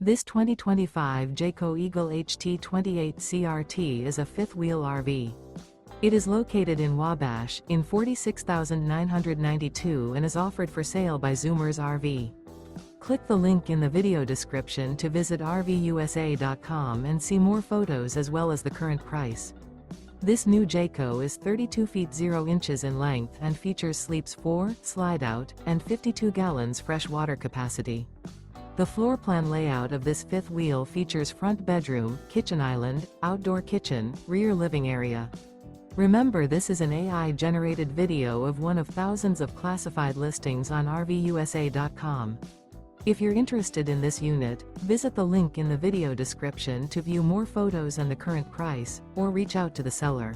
This 2025 Jayco Eagle HT 28 CRT is a fifth-wheel RV. It is located in Wabash, in 46,992 and is offered for sale by Zoomers RV. Click the link in the video description to visit RVUSA.com and see more photos as well as the current price. This new Jayco is 32 feet 0 inches in length and features sleeps 4, slide-out, and 52 gallons fresh water capacity. The floor plan layout of this fifth wheel features front bedroom, kitchen island, outdoor kitchen, rear living area. Remember, this is an AI-generated video of one of thousands of classified listings on RVUSA.com. If you're interested in this unit, visit the link in the video description to view more photos and the current price, or reach out to the seller.